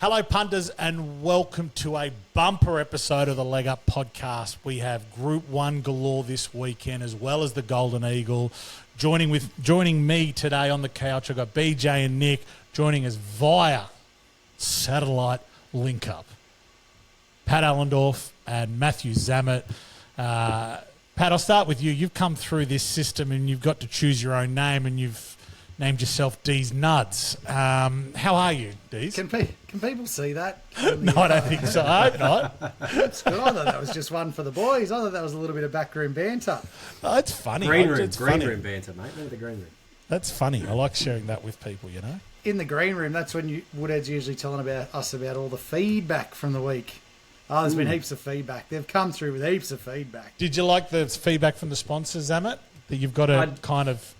Hello, punters, and welcome to a bumper episode of the Leg Up Podcast. We have Group 1 galore this weekend, as well as the Golden Eagle. Joining me today on the couch, I've got BJ and Nick joining us via satellite link-up. Pat Allendorf and Matthew Zammit. Pat, I'll start with you. You've come through this system and you've got to choose your own name, and you've named yourself D's Nuds. How are you, D's? Can people see that? No, I don't think so. I hope not. That's good. I thought that was just one for the boys. I thought that was a little bit of backroom banter. Oh, it's funny. Green funny. room banter, mate. Look at the green room. That's funny. I like sharing that with people, you know. In the green room, that's when Woodhead's usually telling us about all the feedback from the week. Oh, there's been heaps of feedback. They've come through with heaps of feedback. Did you like the feedback from the sponsors, Zammit? That you've got to kind of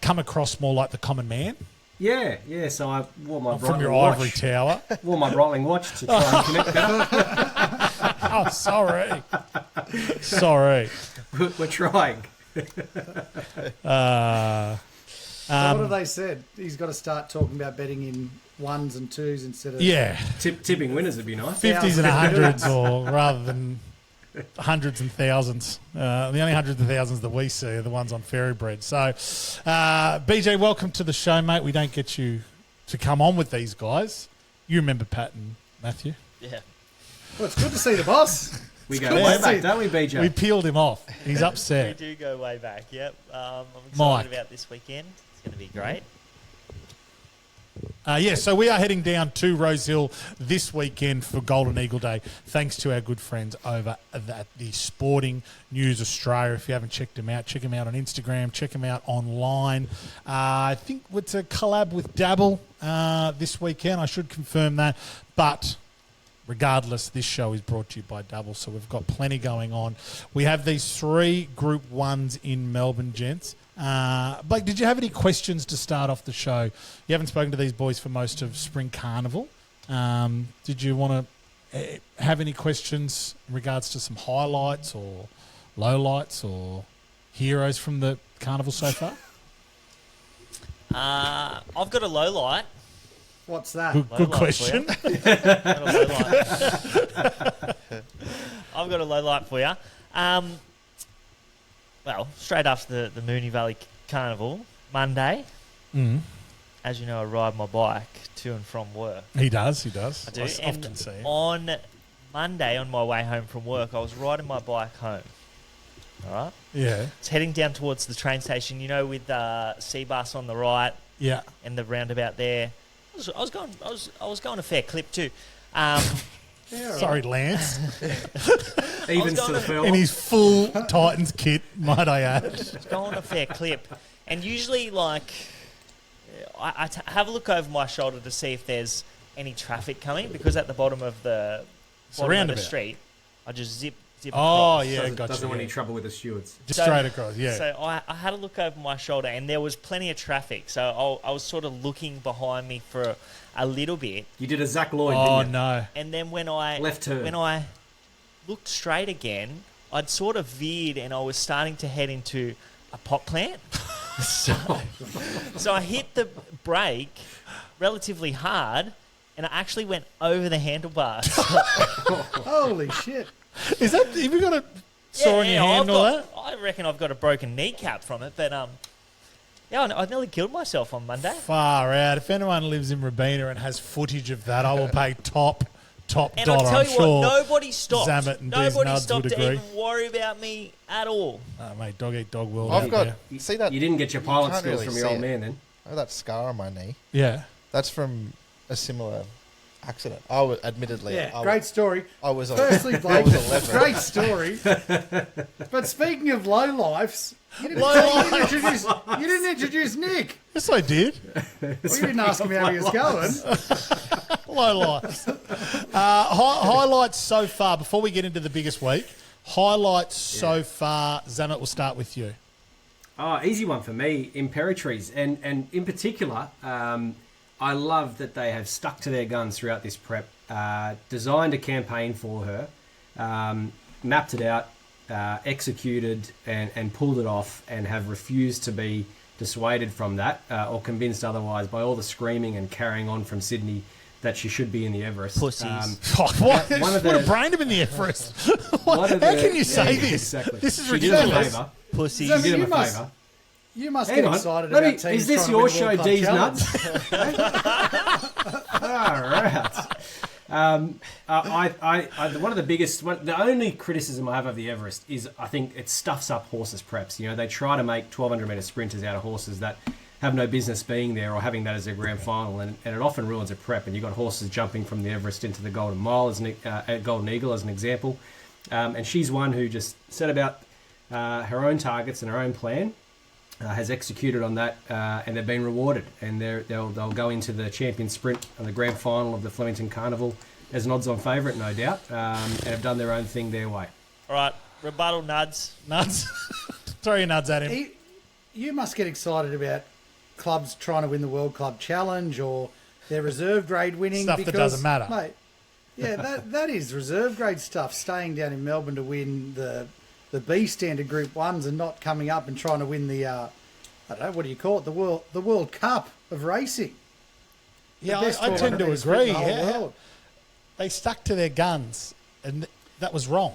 come across more like the common man? Yeah. So I wore my from your watch. ivory tower. Wore my Breitling watch to try and connect better. Oh, sorry. Sorry. We're trying. So what have they said? He's got to start talking about betting in ones and twos instead of... Yeah. Tipping winners would be nice. 50s and 100s, or rather than hundreds and thousands. The only hundreds and thousands that we see are the ones on Fairy Bread. So, BJ, welcome to the show, mate. We don't get you to come on with these guys. You remember Pat and Matthew? Yeah. Well, it's good to see the boss. We go way back, don't we, BJ? We peeled him off. He's upset. We do go way back, yep. I'm excited Mike. about this weekend. It's going to be great. So we are heading down to Rose Hill this weekend for Golden Eagle Day, thanks to our good friends over at the Sporting News Australia. If you haven't checked them out, check them out on Instagram, check them out online. I think it's a collab with Dabble this weekend. I should confirm that. But regardless, this show is brought to you by Dabble, so we've got plenty going on. We have these 3 Group 1s in Melbourne, gents. Blake, did you have any questions to start off the show? You haven't spoken to these boys for most of Spring Carnival. Did you want to have any questions in regards to some highlights or lowlights or heroes from the carnival so far? I've got a low light. What's that? Good question. I've got a low light for you. Well, straight after the Moonee Valley Carnival, Monday, as you know, I ride my bike to and from work. He does. I do. Often see it. On Monday, on my way home from work, I was riding my bike home. All right? Yeah. It's heading down towards the train station, you know, with C-Bus on the right. Yeah. And the roundabout there. I was going a fair clip too. Sorry, Lance. Evens to the field. In his full Titans kit, might I add. It's going a fair clip. And usually, like, I have a look over my shoulder to see if there's any traffic coming, because at the bottom of the street, I just zip Oh, across. yeah, gotcha. Doesn't want any trouble with the stewards. Just straight across, yeah. So I had a look over my shoulder, and there was plenty of traffic. So I was sort of looking behind me for a little bit. You did a Zach Lloyd, Oh, didn't you? no. And then when I Left turn. when I looked straight again, I'd sort of veered, and I was starting to head into a pot plant. So I hit the brake relatively hard, and I actually went over the handlebars. Holy shit. Is that, have you got a sore on your hand or that? I reckon I've got a broken kneecap from it, but I nearly killed myself on Monday. Far out. If anyone lives in Robina and has footage of that, I will pay top And dollar. I'll tell I'm you sure what, nobody stopped. Zammit and Nobody Nuds stopped would to agree. even worry about me at all. Mate, dog eat dog world. I've out got there. see that You didn't get your pilot can't skills really from your see old it. man then. I have that scar on my knee. Yeah. That's from a similar accident. I was admittedly. Yeah, great story. I was. Firstly, I Blake, was 11. great story. But speaking of low lifes, you didn't introduce Nick. Yes, I did. Well, you didn't ask him how he was going. Low lights. Highlights so far, before we get into the biggest week, highlights so far, Zammit, we'll start with you. Oh, easy one for me, Imperatrice. And in particular, I love that they have stuck to their guns throughout this prep, designed a campaign for her, mapped it out, executed and pulled it off, and have refused to be dissuaded from that or convinced otherwise by all the screaming and carrying on from Sydney that she should be in the Everest. Pussies. What? One of Would the- have brained him in the Everest. One of How the- can you say yeah, this? Exactly. This is She did him a ridiculous. favour. Pussies. So, She did him you a must- favour. You must Hang get on. excited Let about me- teams is this trying to your win show, World Club D's Challenge. nuts? All right. One of the biggest, the only criticism I have of the Everest is I think it stuffs up horses' preps. You know, they try to make 1,200 metre sprinters out of horses that have no business being there or having that as their grand final, and it often ruins a prep. And you've got horses jumping from the Everest into the Golden Mile at Golden Eagle as an example. And she's one who just set about her own targets and her own plan. Has executed on that, and they've been rewarded. And they'll go into the champion sprint and the grand final of the Flemington Carnival as an odds-on favourite, no doubt, and have done their own thing their way. All right, rebuttal nuds. Nuts. Throw your nuts at him. You must get excited about clubs trying to win the World Club Challenge or their reserve grade winning. Stuff that because, doesn't matter. Mate, yeah, that is reserve grade stuff. Staying down in Melbourne to win the B standard Group 1s and not coming up and trying to win the, I don't know, what do you call it, the World Cup of racing. The Yeah, best I tend tournament to expert in agree. the whole Yeah. world. They stuck to their guns, and that was wrong.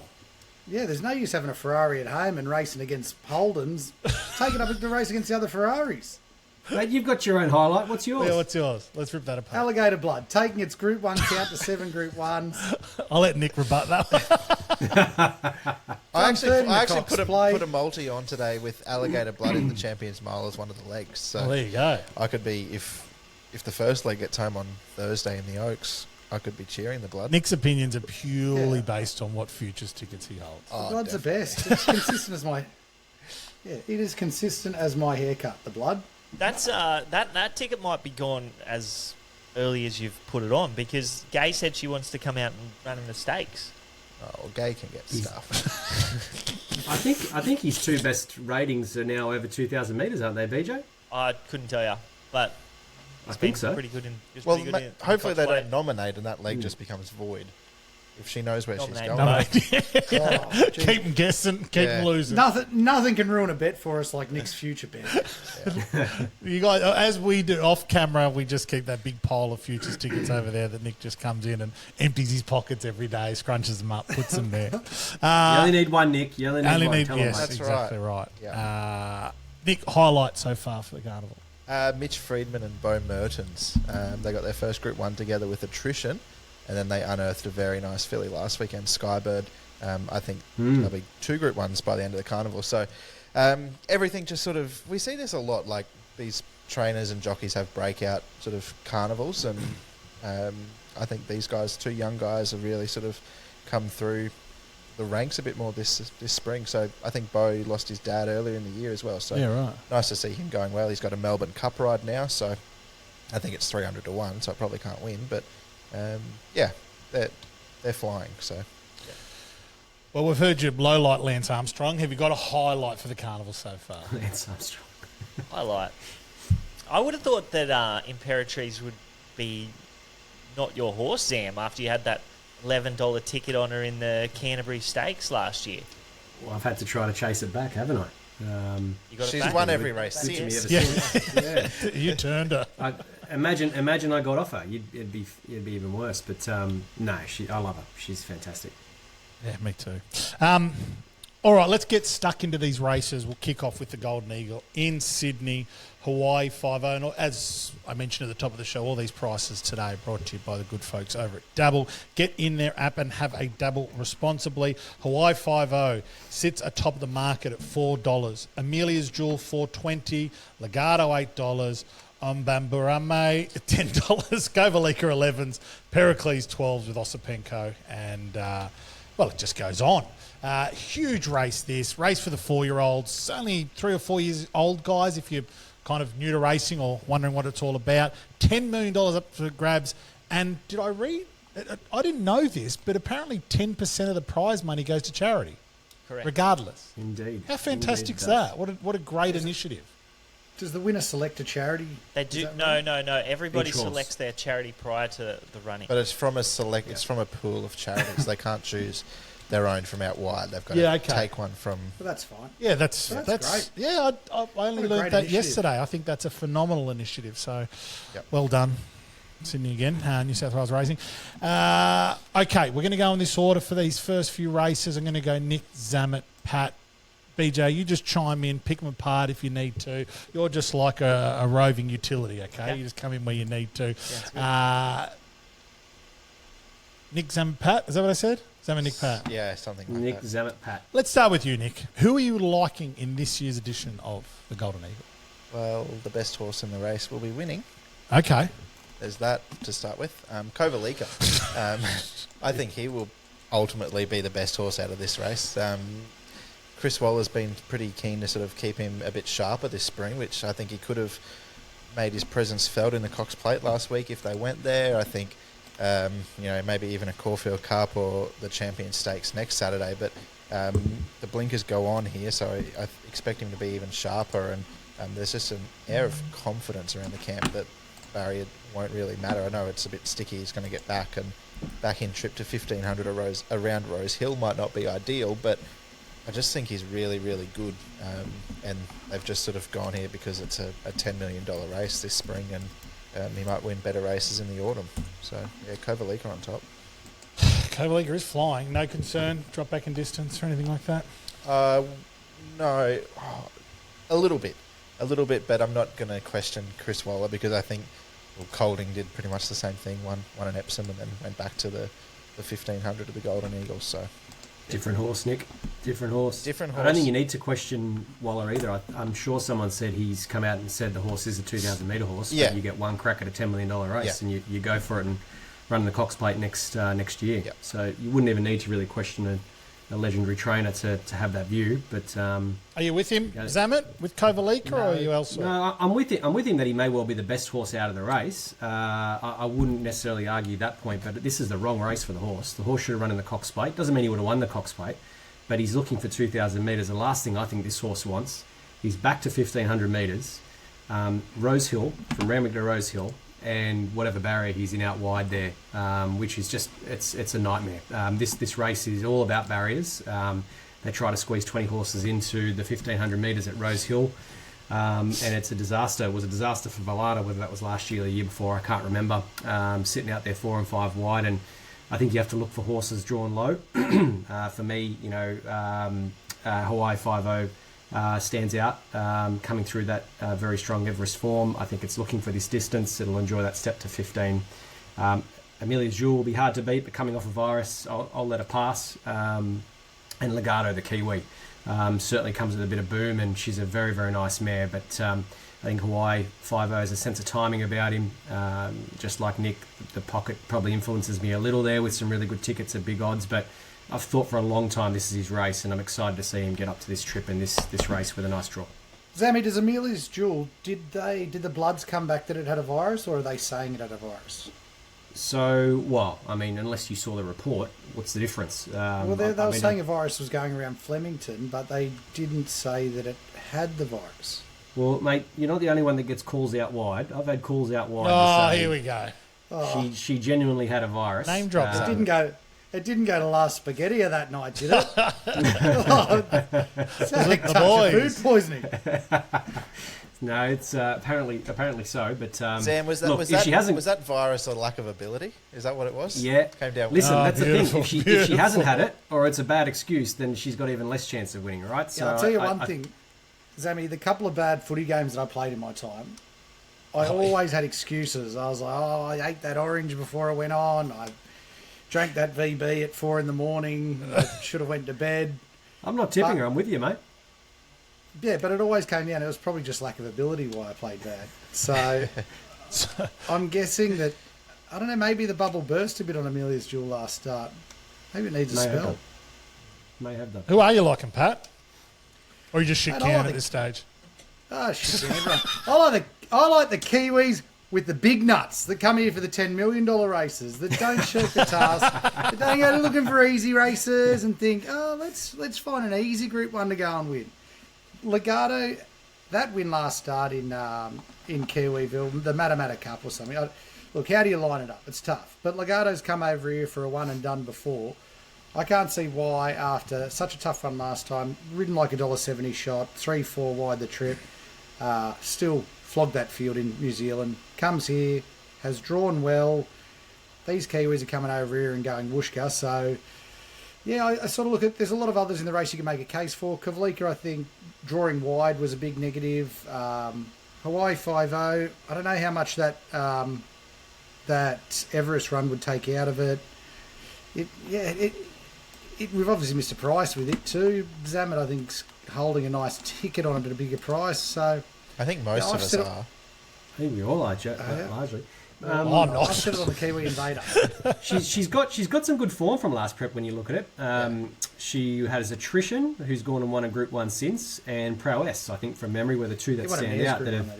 Yeah, there's no use having a Ferrari at home and racing against Holdens. Take it up to race against the other Ferraris. Mate, you've got your own highlight. What's yours? Yeah, what's yours? Let's rip that apart. Alligator Blood, taking its Group 1 count to 7 Group 1s. I'll let Nick rebut that one. I third in the actually Cox put play. a multi on today with Alligator Blood in the Champions Mile as one of the legs. So Well, there you go. I could be, if the first leg gets home on Thursday in the Oaks, I could be cheering the Blood. Nick's opinions are purely Yeah. based on what futures tickets he holds. Oh, Blood's the definitely. best. It's consistent as my... Yeah, it is consistent as my haircut, the Blood. That's that ticket might be gone as early as you've put it on because Gay said she wants to come out and run in the stakes. Oh, well, Gay can get stuff. I think his two best ratings are now over 2,000 metres, aren't they, BJ? I couldn't tell you, but I think so. pretty good in. Just Well, pretty good in hopefully they Cox don't nominate and that leg just becomes void. If she knows where Nominate. she's going. No, Oh, gee. keep them guessing, keep them Yeah. losing. Nothing can ruin a bet for us like Nick's future bet. You guys, as we do off camera, we just keep that big pile of futures tickets over there that Nick just comes in and empties his pockets every day, scrunches them up, puts them there. You only need one, Nick. You only need Only one. need Tell 'em, yes, mate. That's exactly right. Yeah. Nick, highlight so far for the carnival. Mitch Friedman and Bo Mertens, they got their first Group 1 together with attrition, and then they unearthed a very nice filly last weekend, Skybird. I think there'll be 2 Group 1s by the end of the carnival. So everything just sort of, we see this a lot, like these trainers and jockeys have breakout sort of carnivals, and I think these guys, 2 young guys, have really sort of come through the ranks a bit more this spring. So I think Bo lost his dad earlier in the year as well. So right. nice to see him going well. He's got a Melbourne Cup ride now, so I think it's 300 to 1, so I probably can't win. But yeah, they're flying. So Well, we've heard you low light Lance Armstrong. Have you got a highlight for the carnival so far? Lance Armstrong. highlight. I would have thought that Imperatrice would be not your horse, Zam, after you had that $11 ticket on her in the Canterbury Stakes last year. Well, I've had to try to chase it back, haven't I? You got it she's back? won every race Good to me since. ever since. Yeah. You turned her. Imagine I got off her. It'd be even worse. But no, I love her. She's fantastic. Yeah, me too. All right, let's get stuck into these races. We'll kick off with the Golden Eagle in Sydney, Hawaii 5-0. And as I mentioned at the top of the show, all these prices today brought to you by the good folks over at Dabble. Get in their app and have a Dabble responsibly. Hawaii 5-0 sits atop of the market at $4. Amelia's Jewel $4.20. Legato $8. Bamburame $10. Govalika 11s. Pericles 12s with Osipenko. And, well, it just goes on. Huge race this. Race for the 4-year-olds. Only 3 or 4 years old, guys, if you're kind of new to racing or wondering what it's all about. $10 million up for grabs. And did I read? I didn't know this, but apparently 10% of the prize money goes to charity. Correct. Regardless. Indeed. How fantastic is Indeed it that? What a great initiative. Does the winner select a charity? They Is do. that No, right? no. Everybody Each horse. selects their charity prior to the running. But it's from a it's from a pool of charities. They can't choose their own from out wide. They've got Yeah, to okay. take one from. But that's fine. Yeah, that's That's great. Yeah, I only What a learned great that initiative. yesterday. I think that's a phenomenal initiative. So, Yep. well done, Sydney again, New South Wales Racing. Okay, we're going to go in this order for these first few races. I'm going to go Nick, Zamet, Pat, BJ. You just chime in, pick them apart if you need to. You're just like a roving utility, okay? Yeah. You just come in where you need to. Sounds good. Nick, Zamet, Pat. Is that what I said? Zamet, Nick, Pat. Yeah, something like Nick that. Zamet, Pat. Let's start with you, Nick. Who are you liking in this year's edition of the Golden Eagle? Well, the best horse in the race will be winning. Okay. There's that to start with. Kovalika. I think he will ultimately be the best horse out of this race. Chris Waller's been pretty keen to sort of keep him a bit sharper this spring, which I think he could have made his presence felt in the Cox Plate last week if they went there. I think, maybe even a Caulfield Cup or the Champion Stakes next Saturday. But the blinkers go on here, so I expect him to be even sharper. And there's just an air of confidence around the camp that barrier won't really matter. I know it's a bit sticky. He's going to get back in trip to 1,500 around Rose Hill might not be ideal, but I just think he's really, really good. And they've just sort of gone here because it's a $10 million race this spring, and he might win better races in the autumn. So, yeah, Kovalika on top. Kovalika is flying. No concern. Drop back in distance or anything like that? No, a little bit, but I'm not going to question Chris Waller because I think Colding did pretty much the same thing, won an Epsom and then went back to the 1,500 of the Golden Eagles. So Different horse, Nick. Different horse. Different I don't horse. think you need to question Waller either. I'm sure someone said he's come out and said the horse is a 2,000 metre horse. Yeah. But you get one crack at a $10 million race, Yeah. and you go for it and run the Cox Plate next year. Yeah. So you wouldn't even need to really question a legendary trainer to have that view. But Are you with him, Yeah. Zamet, with Kovalika, or are you elsewhere? No, I'm with him. I'm with him that he may well be the best horse out of the race. I wouldn't necessarily argue that point, but this is the wrong race for the horse. The horse should have run in the Cox Plate. Doesn't mean he would have won the Cox Plate, but he's looking for 2,000 metres. The last thing I think this horse wants, he's back to 1,500 metres. Rose Hill, from Randwick to Rose Hill, and whatever barrier he's in out wide there, which is just, it's a nightmare. This race is all about barriers. They try to squeeze 20 horses into the 1,500 metres at Rose Hill, and it's a disaster. It was a disaster for Vallada, whether that was last year or the year before, I can't remember. Sitting out there 4 and 5 wide, and I think you have to look for horses drawn low. For me, Hawaii 5-0 stands out, coming through that very strong Everest form. I think it's looking for this distance. It'll enjoy that step to 15. Amelia's Jewel will be hard to beat, but coming off a virus, I'll let her pass. And Legato, the Kiwi, certainly comes with a bit of boom, and she's a very, very nice mare. But I think Hawaii 5-0 has a sense of timing about him. Just like Nick, the pocket probably influences me a little there with some really good tickets at big odds. But I've thought for a long time this is his race, and I'm excited to see him get up to this trip and this race with a nice draw. Zammy, does Amelia's Jewel, did the bloods come back that it had a virus, or are they saying it had a virus? So, well, I mean, unless you saw the report, what's the difference? Well, they were saying a virus was going around Flemington, but they didn't say that it had the virus. Well, mate, you're not the only one that gets calls out wide. I've had calls out wide. Oh, to say here we go. She genuinely had a virus. Name drop. It didn't go to last Spaghettia that night, did it? Oh, sounds like the touch of boys? food poisoning. No, it's apparently so. But Sam, was that look, was if that she hasn't, was that virus or lack of ability? Is that what it was? yeah. Came down. Listen, Oh, that's the beautiful, thing. If she hasn't had it, or it's a bad excuse, then she's got even less chance of winning, right? So Yeah, I'll tell you one thing, Zammy, the couple of bad footy games that I played in my time, I always had excuses. I was like, I ate that orange before I went on. I drank that VB at 4 a.m. I should have went to bed. I'm not tipping her. I'm with you, mate. Yeah, but it always came down. It was probably just lack of ability why I played bad. So I'm guessing that, I don't know, maybe the bubble burst a bit on Amelia's Jewel last start. Maybe it needs a May have spell. done. May have done. Who are you liking, Pat? Or you just shit Mate, can I at think- this stage? Oh, shit, everyone. I like the Kiwis with the big nuts that come here for the $10 million races, that don't shirk the task, that don't go looking for easy races and think, let's find an easy Group 1 to go and win. Legato, that win last start in Kiwiville, the Matamata Cup or something. Look, how do you line it up? It's tough. But Legato's come over here for a one and done before. I can't see why, after such a tough run last time, ridden like $1.70 shot, 3-4 wide the trip, still flogged that field in New Zealand, comes here, has drawn well. These Kiwis are coming over here and going whooshka, so yeah, I sort of look at, there's a lot of others in the race you can make a case for. Kavlika, I think, drawing wide was a big negative. Hawaii 5-0, I don't know how much that that Everest run would take out of it. We've obviously missed a price with it too. Zamet, I think, is holding a nice ticket on it at a bigger price. So I think most of us are. I think we all are, largely. I'm not. I've said it on the Kiwi Invader. She's got some good form from last prep when you look at it. She has Attrition, who's gone and won a Group 1 since, and Prowess, I think, from memory, were the two that stand out. That have,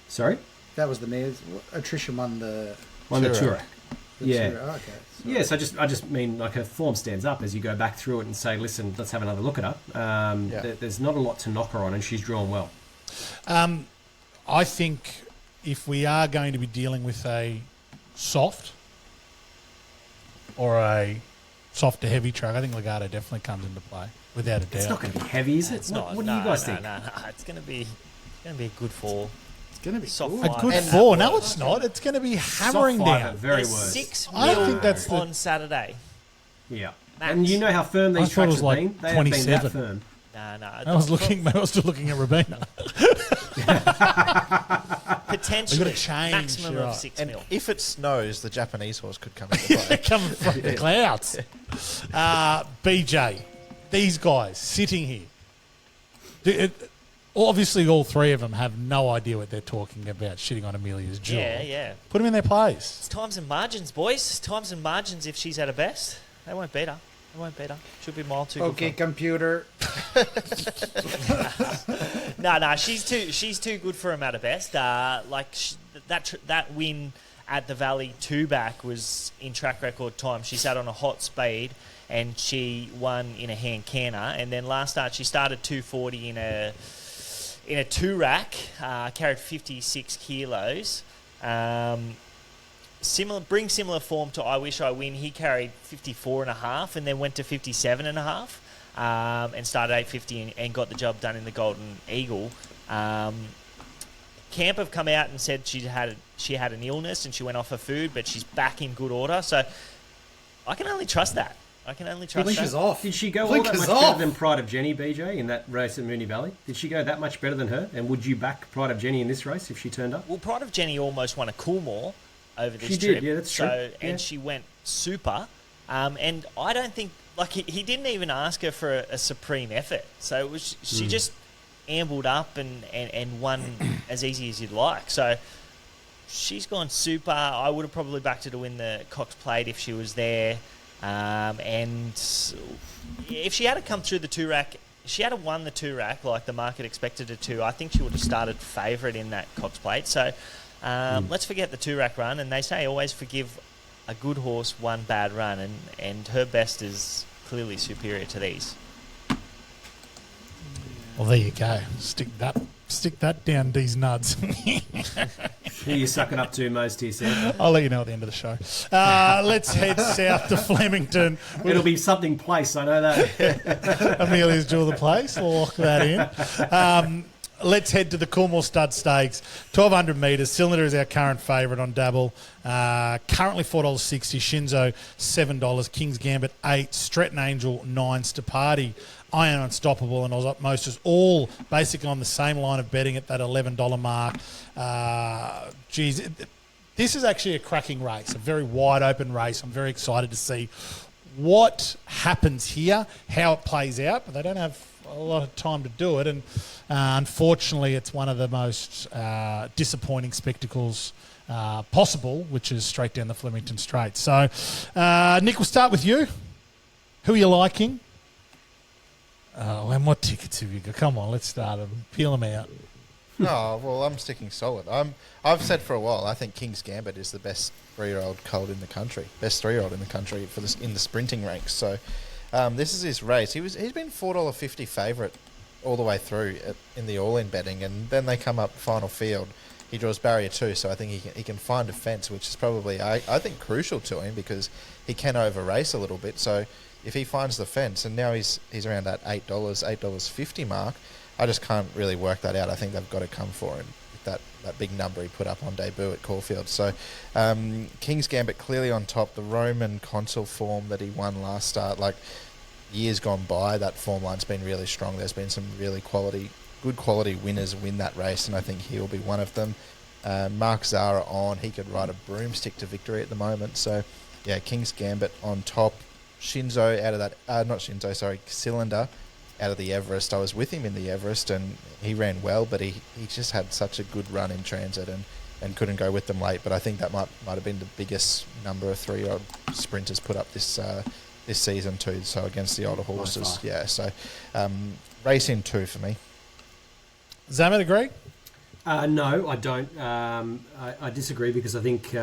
sorry? That was the mayor's. Attrition won the Tourer. Yeah. Tourer. Okay. Yes, I just mean like her form stands up as you go back through it and say, listen, let's have another look at her. There's not a lot to knock her on, and she's drawn well. I think if we are going to be dealing with a soft or a soft to heavy track, I think Legato definitely comes into play without a doubt. It's not going to be heavy, is it? It's not. What do you guys think? No. It's going to be a good 4. It's going to be Soft good. A good 4. No, it's not. It's going to be hammering Soft five down. at very There's worst. 6 I mil think that's the- on Saturday. Yeah. Max. And you know how firm I these thought it tracks was have like been? They have been 27. that firm. I was still looking at Rabina. Potentially We've got to change, maximum you're of right. 6 And mil. if it snows, the Japanese horse could come into play. Coming from the clouds. BJ, these guys sitting here. Obviously, all three of them have no idea what they're talking about, shitting on Amelia's jaw. Yeah. Put them in their place. It's times and margins, boys. Times and margins. If she's at her best, they won't beat her. She'll be mile too Okay, good. computer. No. She's too good for him at her best. That win at the Valley 2 back was in track record time. She sat on a hot speed and she won in a hand canner. And then last start she started 240 in a 2-rack, carried 56 kilos. Similar form to I Wish I Win. He carried 54.5 and then went to 57.5 and started 850 and got the job done in the Golden Eagle. Camp have come out and said she had an illness and she went off her food, but she's back in good order. So I can only trust that. Blinkers off. Did she go all Blinkers that much off. better than Pride of Jenny, BJ, in that race at Moonee Valley? Did she go that much better than her? And would you back Pride of Jenny in this race if she turned up? Well, Pride of Jenny almost won a Coolmore over this She trip. did, yeah, that's true. Yeah. And she went super. And I don't think, he didn't even ask her for a supreme effort. So it was she just ambled up and won as easy as you'd like. So she's gone super. I would have probably backed her to win the Cox Plate if she was there. And if she had come through the 2-rack, she had won the 2-rack like the market expected her to, I think she would have started favourite in that Cox Plate. So let's forget the 2-rack run. And they say always forgive a good horse one bad run. And her best is clearly superior to these. Well, there you go. Stick that down these nuts. Who you sucking up to most here, Sam? I'll let you know at the end of the show. Let's head south to Flemington. It'll be something place, I know that. Amelia's Jewel the Place. We'll lock that in. Let's head to the Coolmore Stud Stakes. 1,200 metres. Cylinder is our current favourite on Dabble. Currently $4.60. Shinzo $7. King's Gambit $8. Stretton Angel $9. Stapati, Iron Unstoppable, and Osmostus all basically on the same line of betting at that $11 mark. This is actually a cracking race, a very wide open race. I'm very excited to see what happens here, how it plays out, but they don't have a lot of time to do it, and unfortunately it's one of the most disappointing spectacles possible, which is straight down the Flemington Straight. So Nick, we'll start with you. Who are you liking? Oh, and what tickets have you got? Come on, let's start them. Peel them out. Oh, well, I'm sticking solid. I've said for a while, I think King's Gambit is the best 3-year-old colt in the country, best 3-year-old in the country for this in the sprinting ranks. So this is his race. He's been $4.50 favourite all the way through in the all-in betting, and then they come up final field. He draws barrier 2, so I think he can find a fence, which is probably I think crucial to him because he can over race a little bit. So if he finds the fence, and now he's around that $8.50 mark, I just can't really work that out. I think they've got to come for him with that big number he put up on debut at Caulfield. So King's Gambit clearly on top. The Roman Consul form that he won last start, like years gone by, that form line's been really strong. There's been some really good quality winners win that race, and I think he'll be one of them. Mark Zara he could ride a broomstick to victory at the moment. So yeah, King's Gambit on top. Shinzo out of that, not Shinzo, sorry, Cylinder out of the Everest. I was with him in the Everest and he ran well, but he just had such a good run in transit and couldn't go with them late. But I think that might have been the biggest number of 3-year-old sprinters put up this season too. So against the older horses, yeah. So racing 2 for me. Zamet, agree? No, I don't. I disagree because I think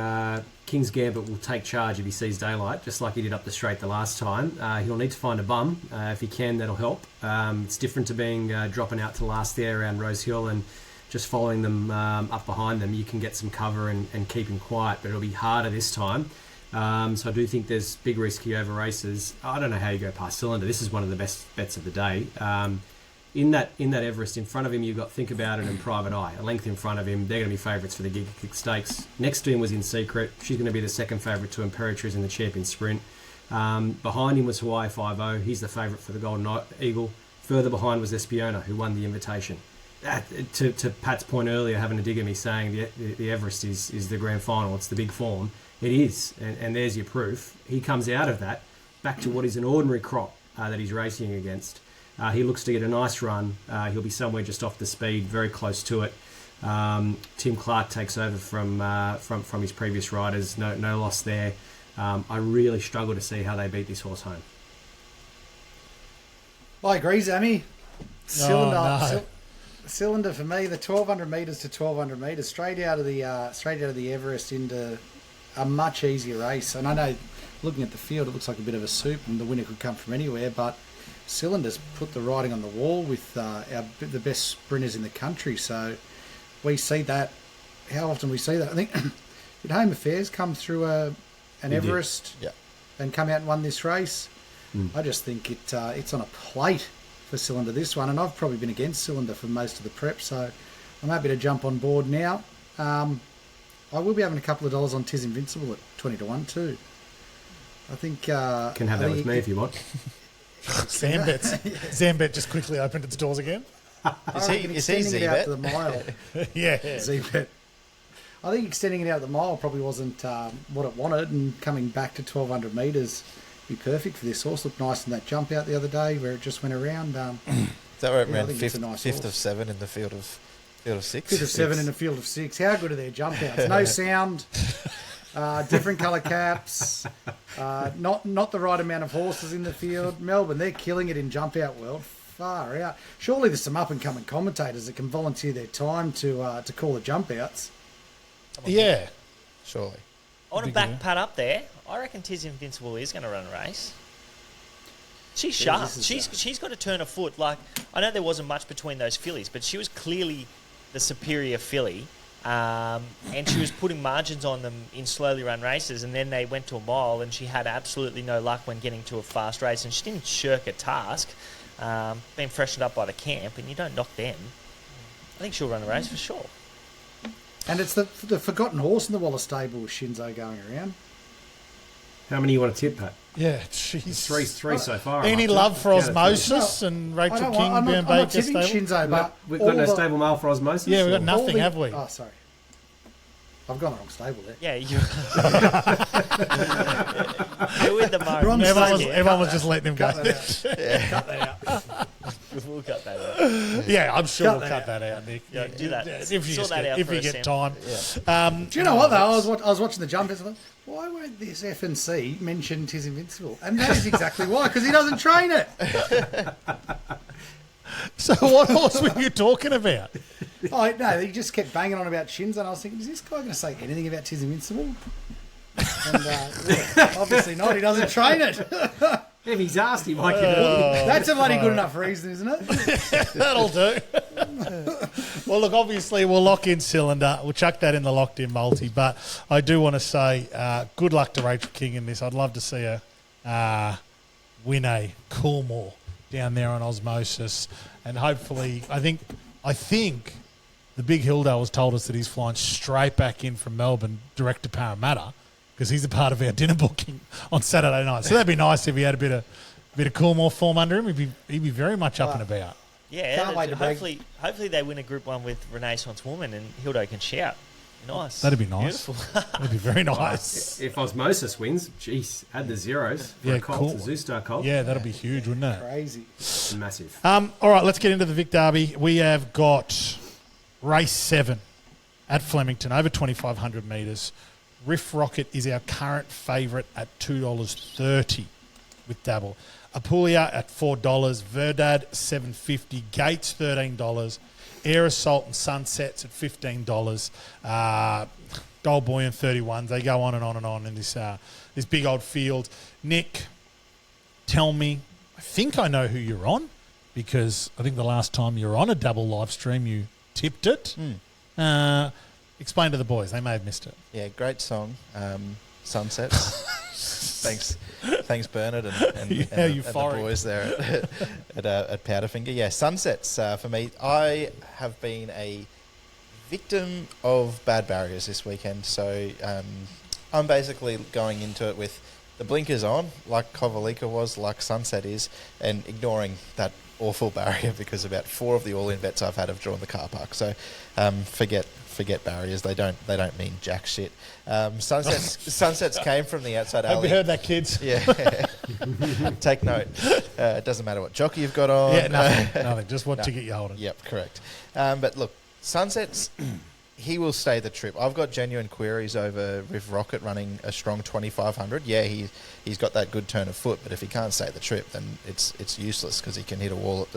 King's Gambit will take charge if he sees daylight, just like he did up the straight the last time. He'll need to find a bum. If he can, that'll help. It's different to being dropping out to last there around Rose Hill and just following them up behind them. You can get some cover and keep him quiet, but it'll be harder this time. So I do think there's big risk here over races. I don't know how you go past Cylinder. This is one of the best bets of the day. In that Everest, in front of him, you've got Think About It and Private Eye. A length in front of him, they're going to be favourites for the Giga Kick Stakes. Next to him was In Secret. She's going to be the second favourite to Imperatriz in the Champion Sprint. Behind him was Hawaii 5-0. He's the favourite for the Golden Eagle. Further behind was Espiona, who won the invitation. To Pat's point earlier, having a dig at me saying the Everest is the grand final, it's the big form. It is, and there's your proof. He comes out of that back to what is an ordinary crop that he's racing against. He looks to get a nice run. He'll be somewhere just off the speed, very close to it. Tim Clark takes over from his previous riders. No loss there. I really struggle to see how they beat this horse home. I agree, Zammy. Cylinder, no. Cylinder for me. The 1,200 metres to 1,200 metres, straight out of the Everest into a much easier race. And I know, looking at the field, it looks like a bit of a soup, and the winner could come from anywhere, but Cylinder's put the writing on the wall with the best sprinters in the country. So we see that. How often we see that? I think did Home Affairs come through an Everest and come out and won this race? I just think it's on a plate for Cylinder, this one. And I've probably been against Cylinder for most of the prep, so I'm happy to jump on board now. I will be having a couple of dollars on Tis Invincible at 20-1 too. I think... Can have that with me if you want. Zambet just quickly opened its doors again. Is he extending it out to the Z-Bet? mile. Yeah. Z-Bet. I think extending it out the mile probably wasn't what it wanted, and coming back to 1,200 metres would be perfect for this horse. Looked nice in that jump out the other day where it just went around. Is that where it ran I think it's a nice fifth horse. of 7 in the field of 6? Fifth of 7 in a field of 6. How good are their jump outs? No sound, different colour caps, not the right amount of horses in the field. Melbourne, they're killing it in jump out world. Far out. Surely there's some up and coming commentators that can volunteer their time to call the jump outs. Yeah. Surely. I want to back Pat up there. I reckon Tis Invincible is going to run a race. She's sharp. She's got to turn a foot. Like, I know there wasn't much between those fillies, but she was clearly the superior filly. And she was putting margins on them in slowly run races, and then they went to a mile and she had absolutely no luck when getting to a fast race, and she didn't shirk a task. Been freshened up by the camp, and you don't knock them. I think she'll run a race for sure. And it's the forgotten horse in the Wallace stable with Shinzo going around. How many you want to tip, Pat? Yeah, she's... Three so far. Any love for Osmosis and Rachel King, I'm Ben not Baker tipping stable? Shinzo, but We've got no stable mail for Osmosis? Yeah, we've got or- nothing, have we? Oh, sorry. I've gone the wrong stable there. Yeah, you're with the Wrong moment. stable. Everyone was just letting him go. Cut that out. We'll cut that out. Yeah, I'm sure Cut we'll that cut that out, Nick. Yeah, do that. If you Sort that out if for you us, get Sam. time. Do you know what, though? I was watching the jump. It's like, why won't this F&C mention Tis Invincible? And that is exactly why, because he doesn't train it. So what horse were you talking about? Oh, no, he just kept banging on about Shinzo, and I was thinking, is this guy going to say anything about Tis Invincible? And yeah, obviously not. He doesn't train it. If he's asked, he might get it. That's a bloody good enough reason, isn't it? That'll do. Well, look, obviously we'll lock in Cylinder. We'll chuck that in the locked in multi. But I do want to say good luck to Rachel King in this. I'd love to see her win a Coolmore down there on Osmosis, and hopefully, I think the big Hildale has told us that he's flying straight back in from Melbourne direct to Parramatta because he's a part of our dinner booking on Saturday night. So that'd be nice if he had a bit of Coolmore form under him. He'd be very much up and about. Yeah, Can't wait to hopefully they win a Group 1 with Renaissance Woman and Hildo can shout. Nice. That'd be nice. Beautiful. That'd be very nice. If Osmosis wins, jeez, add the zeros for a Colt, a Zoostar Colt. Yeah, that'll be huge, wouldn't it? Crazy. Massive. All right, let's get into the Vic Derby. We have got race 7 at Flemington, over 2,500 metres. Riff Rocket is our current favourite at $2.30 with Dabble. Apulia at $4, Verdad $7.50, Gates $13, Air Assault and Sunsets at $15, Gold Buoyant 31. They go on and on and on in this big old field. Nick, tell me, I think I know who you're on because I think the last time you were on a Dabble live stream you tipped it. Explain to the boys, they may have missed it. Yeah, great song, Sunsets. Thanks, Bernard and the boys there at Powderfinger. Yeah, Sunsets for me. I have been a victim of bad barriers this weekend, so I'm basically going into it with the blinkers on, like Kovalika was, like Sunset is, and ignoring that awful barrier because about 4 of the all-in bets I've had have drawn the car park. So forget barriers. They don't mean jack shit. Sunsets came from the outside alley. Have you heard that, kids? Yeah. Take note. It doesn't matter what jockey you've got on. Yeah, nothing. Just what ticket you're holding. Yep, correct. But look, Sunsets, he will stay the trip. I've got genuine queries over Riff Rocket running a strong 2,500. Yeah, he's got that good turn of foot, but if he can't stay the trip, then it's useless because he can hit a wall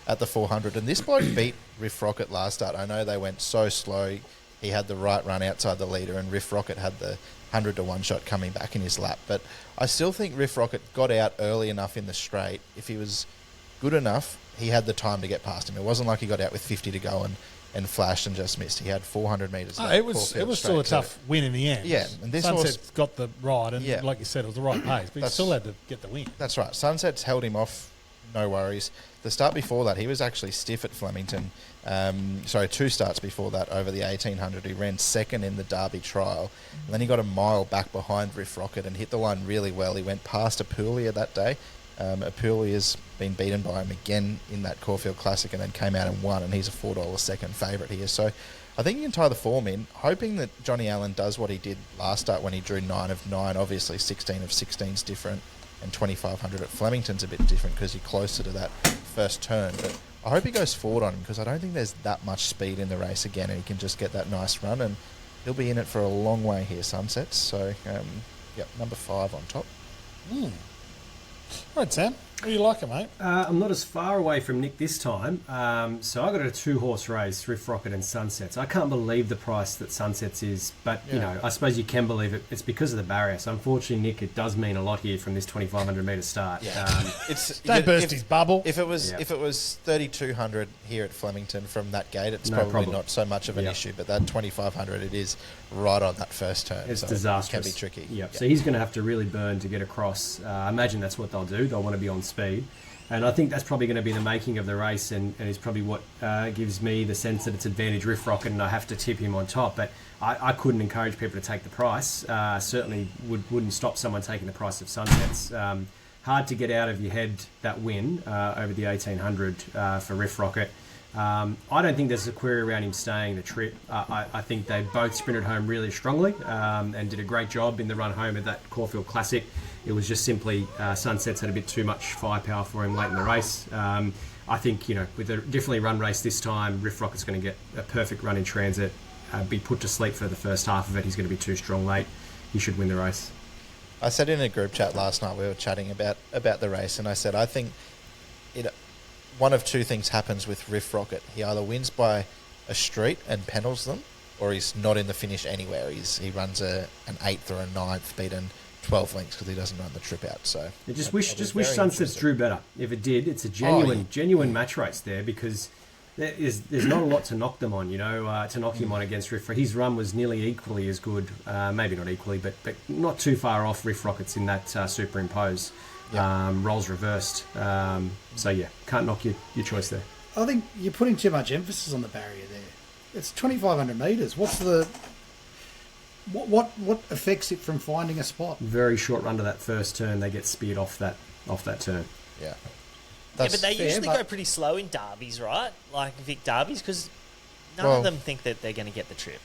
at the 400. And this bloke beat Riff Rocket last start. I know they went so slow. He had the right run outside the leader, and Riff Rocket had the 100 to 1 shot coming back in his lap. But I still think Riff Rocket got out early enough in the straight. If he was good enough, he had the time to get past him. It wasn't like he got out with 50 to go and flashed and just missed. He had 400 metres. It was still a tough win in the end. Yeah, and this Sunset's got the ride, and like you said, it was the right pace, but he still had to get the win. That's right. Sunset's held him off, no worries. The start before that, he was actually stiff at Flemington. 2 starts before that over the 1800. He ran second in the Derby trial. And then he got a mile back behind Riff Rocket and hit the line really well. He went past Apulia that day. Apulia's been beaten by him again in that Caulfield Classic and then came out and won, and he's a $4 second favourite here. So I think you can tie the form in, hoping that Johnny Allen does what he did last start when he drew 9 of 9. Obviously 16 of 16 is different, and 2,500 at Flemington's a bit different because you're closer to that first turn. But I hope he goes forward on him because I don't think there's that much speed in the race again, and he can just get that nice run, and he'll be in it for a long way here, Sunsets. So, number 5 on top. All right, Sam. What do you like it, mate? I'm not as far away from Nick this time. So I got a 2-horse race, Riff Rocket and Sunsets. I can't believe the price that Sunsets is, but you know, I suppose you can believe it. It's because of the barrier. So unfortunately, Nick, it does mean a lot here from this 2,500 metre start. Yeah. Don't burst his bubble. If it was 3,200 here at Flemington from that gate, it's probably not so much of an issue. But that 2,500, it is right on that first turn. It's disastrous. It can be tricky. Yep. So he's going to have to really burn to get across. I imagine that's what they'll do. They'll want to be on speed. And I think that's probably going to be the making of the race, and is probably what gives me the sense that it's advantage Riff Rocket, and I have to tip him on top. But I couldn't encourage people to take the price. Certainly wouldn't stop someone taking the price of Sunsets. Hard to get out of your head that win over the 1,800 for Riff Rocket. I don't think there's a query around him staying the trip. I think they both sprinted home really strongly and did a great job in the run home of that Caulfield Classic. It was just simply Sunsets had a bit too much firepower for him late in the race. I think, with a differently run race this time, Riff Rocket's going to get a perfect run in transit, be put to sleep for the first half of it. He's going to be too strong late. He should win the race. I said in a group chat last night, we were chatting about the race, and I said, I think one of two things happens with Riff Rocket. He either wins by a street and panels them, or he's not in the finish anywhere. He runs an 8th or a 9th, beaten 12 lengths because he doesn't run the trip out. So I just wish Sunsets drew better. If it did, it's a genuine match race there, because there's not a lot to knock them on, to knock him on against Riff. His run was nearly equally as good, maybe not equally, but not too far off Riff Rockets in that superimpose. roles reversed. So yeah, can't knock your choice there. I think you're putting too much emphasis on the barrier there. It's 2,500 metres. What's the what affects it from finding a spot? Very short run to that first turn, they get speared off that turn. Yeah. Yeah, but they fair, usually but- go pretty slow in derbies, right? Like Vic derbies, because none Well- of them think that they're going to get the trip.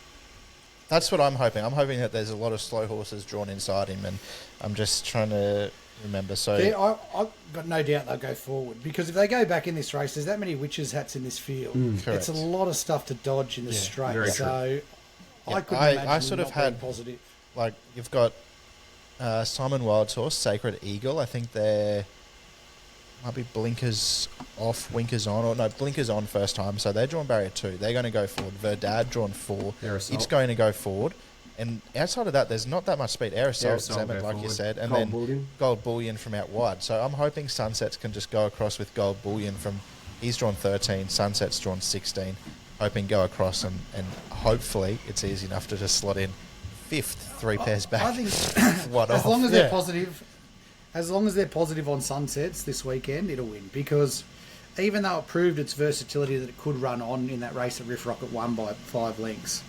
That's what I'm hoping. I'm hoping that there's a lot of slow horses drawn inside him, and I'm just trying to remember. So Yeah, I've got no doubt they'll go forward because if they go back in this race, there's that many witches' hats in this field. Correct. It's a lot of stuff to dodge in the very straight. true. So Yeah, I couldn't I imagine sort of not being had- positive. like you've got Simon Wild's horse, Sacred Eagle. I think they're might be blinkers off, winkers on, or no, blinkers on first time. So they're drawn barrier 2. They're going to go forward. Verdad drawn 4. Aerosol. It's going to go forward. And outside of that, there's not that much speed. Aerosol, Aerosol Zemet, go like you forward. said, and Gold then Bullion. Gold Bullion from out wide. So I'm hoping Sunsets can just go across with Gold Bullion from. He's drawn 13. Sunset's drawn 16. Hoping go across and hopefully it's easy enough to just slot in 5th, 3 pairs back. I think One as off. long as they're Yeah. positive, as long as they're positive on Sunsets this weekend, it'll win because even though it proved its versatility that it could run on in that race that Riff Rocket won by 5 lengths,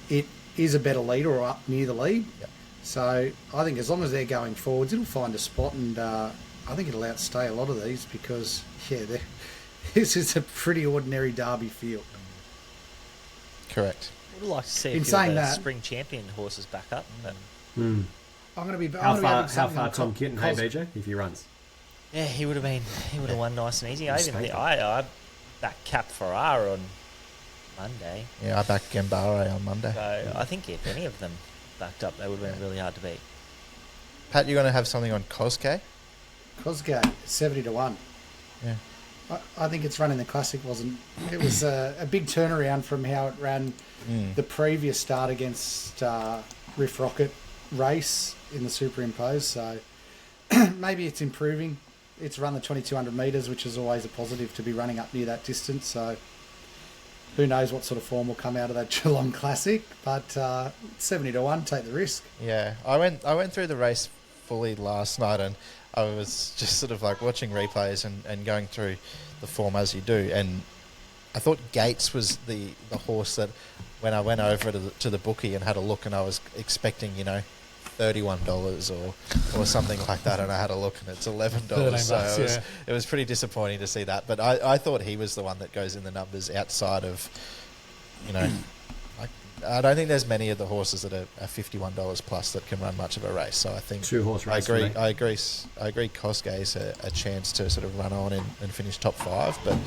it is a better leader or up near the lead. Yep. So I think as long as they're going forwards, it'll find a spot, and I think it'll outstay a lot of these because this is a pretty ordinary Derby field. Correct. Would like to see In a few of saying the that- spring champion horses back up. But I'm going to be How I'm gonna far be having Tom something on Kitten, hey BJ, if he runs? yeah, he would have won nice and easy. I even Mistake. think I backed Cap Ferrara on Monday. Yeah, I backed Gambare on Monday. So I think if any of them backed up, they would have been really hard to beat. Pat, you're going to have something on Koske? Cosgate 70-1. Yeah. I think its run in the Classic wasn't. It was a big turnaround from how it ran the previous start against Riff Rocket race in the Superimpose. So maybe it's improving. It's run the 2,200 metres, which is always a positive to be running up near that distance. So who knows what sort of form will come out of that Geelong Classic. But 70-1, take the risk. Yeah. I went through the race fully last night and I was just sort of like watching replays and going through the form as you do. And I thought Gates was the horse that when I went over to the bookie and had a look and I was expecting, $31 or something like that, and I had a look and it's $11. $13, So it was pretty disappointing to see that. But I thought he was the one that goes in the numbers outside of, I don't think there's many of the horses that are $51 plus that can run much of a race. So I think 2-horse I race for agree. me. I agree. Koske is a chance to sort of run on and finish top 5. But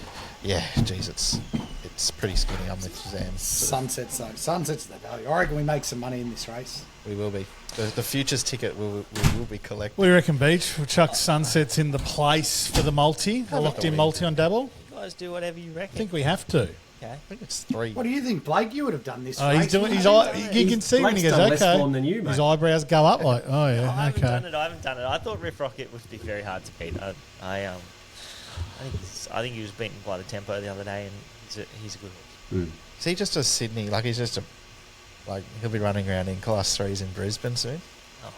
yeah, geez, it's pretty skinny. I'm with Zam. Sunsets, though. Sunsets the value. I reckon we make some money in this race. We will be. The futures ticket we will be collected. We reckon, Beach. We'll chuck Sunsets in the place for the multi. A locked-in multi on Dabble. You guys do whatever you I reckon. think we have to. Okay. I think it's 3. What do you think, Blake? You would have done this Oh, race. he's doing. wouldn't His you? eye, you can see when he Blake's goes, done less okay. form than you, mate. His eyebrows go up like, oh I yeah, haven't done okay. it. I haven't done it. I thought Riff Rocket would be very hard to beat. I think he was beaten by the tempo the other day, and he's a good horse. Is he just a Sydney? Like he's just he'll be running around in Class 3s in Brisbane soon. Oh.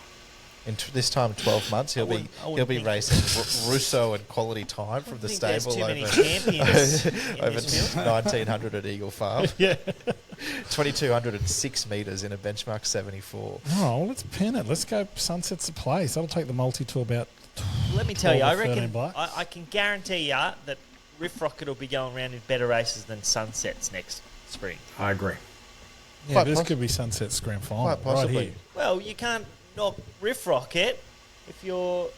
In this time, 12 months, he'll I wouldn't be think- racing Russo and Quality Time from the think there's stable too many over champions in over this field. 1900 at Eagle Farm. Yeah. 2206 metres in a benchmark 74. Oh, well, let's pin it. Let's go Sunsets the place. That'll take the multi to about. Let me tell you, 12 I or 13 reckon bucks. I can guarantee you that Riff Rocket will be going around in better races than Sunsets next spring. I agree. Yeah, Quite this poss- could be Sunsets grand final. Quite possibly. Right here. Well, you can't knock Riff Rocket if you're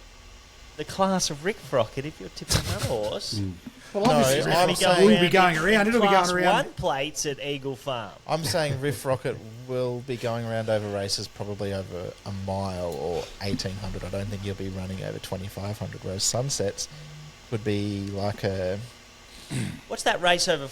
the class of Riff Rocket if you're tipping another horse. Well, No, obviously, I'm Riff saying- will be going in around. It'll be Class going around. 1 plates at Eagle Farm. I'm saying Riff Rocket will be going around over races probably over a mile or 1800. I don't think he'll be running over 2500. Whereas Sunsets would be like a What's that race over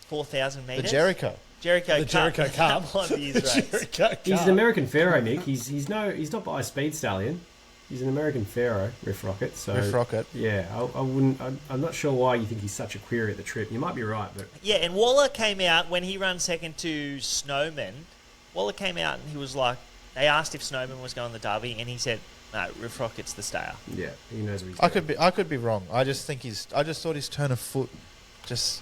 4,000 the metres? Jericho. Jericho The Cup. Jericho Cup. That might be his race. Jericho He's Cup. an American Pharaoh, Nick. He's not by a speed stallion. He's an American Pharaoh, Riff Rocket. So Riff Rocket. yeah, I wouldn't. I'm not sure why you think he's such a query at the trip. You might be right, but Yeah, and Waller came out when he ran second to Snowman. Waller came out and he was like They asked if Snowman was going the Derby, and he said, "No, Riff Rocket's the stayer." Yeah, he knows what he's doing. I could be wrong. I just thought his turn of foot just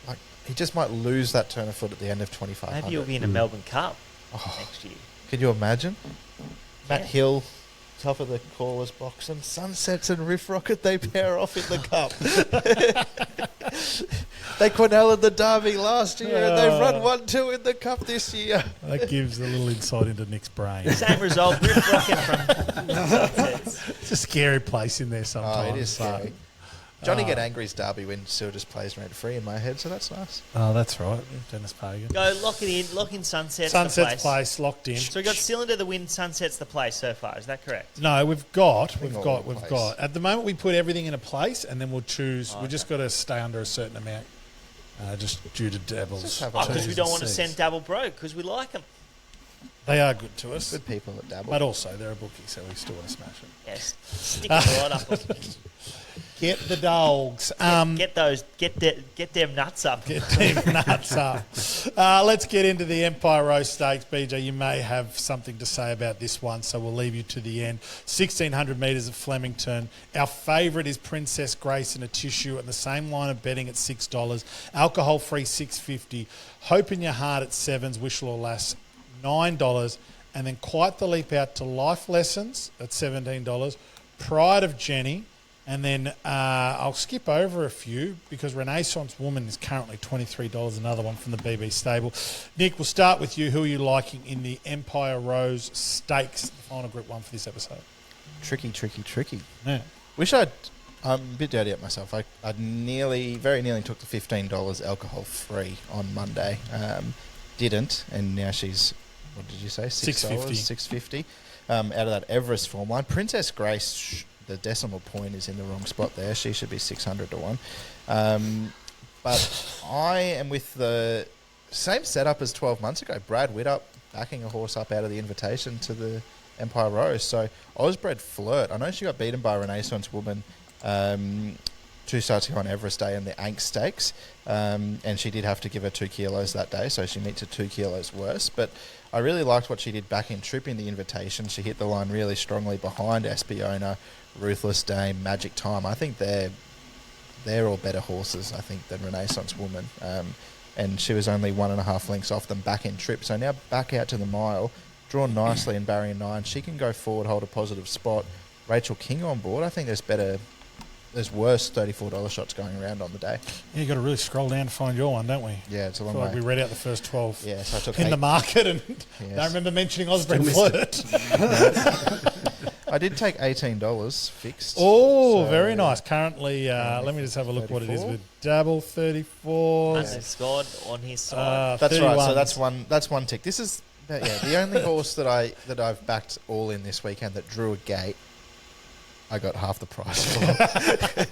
like he just might lose that turn of foot at the end of 2500. Maybe he'll be in a Melbourne Cup next year. Could you imagine? Matt Yeah. Hill, top of the callers box, and Sunsets and Riff Rocket, they pair off in the cup. They quadrupled the Derby last year, and they've run 1-2 in the cup this year. That gives a little insight into Nick's brain. Same result, Riff Rocket from Sunsets. It's a scary place in there sometimes. Oh, it is scary. Johnny Get Angry's Derby win still just plays rent free in my head, so that's nice. Oh, that's right. Dennis Pagan. Go, lock it in. Lock in Sunsets. Sunset's the place. place locked in. So we got Cylinder the win. Sunsets the place so far. Is that correct? No, we've got. place. At the moment, we put everything in a place, and then we'll choose. We just got to stay under a certain amount, just due to Devils. Just have Because we don't want to T's. send Double broke because we like them. They are good to us, Good people at Dabble. but also they're a bookie, so we still want to smash them. Yes, stick it right up. Get the dogs. Get them nuts up. Get them nuts up. Let's get into the Empire Rose Stakes. BJ, you may have something to say about this one, so we'll leave you to the end. 1,600 metres at Flemington. Our favourite is Princess Grace in a tissue at the same line of betting at $6. Alcohol-free $6.50. Hope in Your Heart at sevens. Wishful Lass $9. And then quite the leap out to Life Lessons at $17. Pride of Jenny. And then I'll skip over a few because Renaissance Woman is currently $23, another one from the BB stable. Nick, we'll start with you. Who are you liking in the Empire Rose Stakes, the final Group 1 for this episode? Tricky. Yeah. I'm a bit dirty at myself. I very nearly took the $15 alcohol free on Monday. Didn't, and now she's, what did you say? $6.50. Out of that Everest form one. Princess Grace, the decimal point is in the wrong spot there. She should be 600 to 1. But I am with the same setup as 12 months ago. Brad Whittup backing a horse up out of the invitation to the Empire Rose. So Osbred Flirt. I know she got beaten by Renaissance Woman 2 starts ago on Everest Day in the Ank Stakes. And she did have to give her 2 kilos that day, so she meets her 2 kilos worse. But I really liked what she did back in Trip in the invitation. She hit the line really strongly behind Espiona, Ruthless Dame, Magic Time. I think they're all better horses, I think, than Renaissance Woman. And she was only 1.5 lengths off them back in Trip. So now back out to the mile, drawn nicely in barrier 9. She can go forward, hold a positive spot. Rachel King on board. I think there's worse $34 shots going around on the day. Yeah, you've got to really scroll down to find your one, don't we? Yeah, it's a I long feel like way. we read out the first 12 Yeah, so I took in the 8. market, and Yes. I remember mentioning Osbred Still Flirt. I did take $18 fixed. Oh, So- very nice. Currently, let me just have a look what it is 34? with double 34. Underscored on his side. That's right. 31s. So that's one tick. This is the only horse that I've backed all in this weekend that drew a gate. I got half the price for.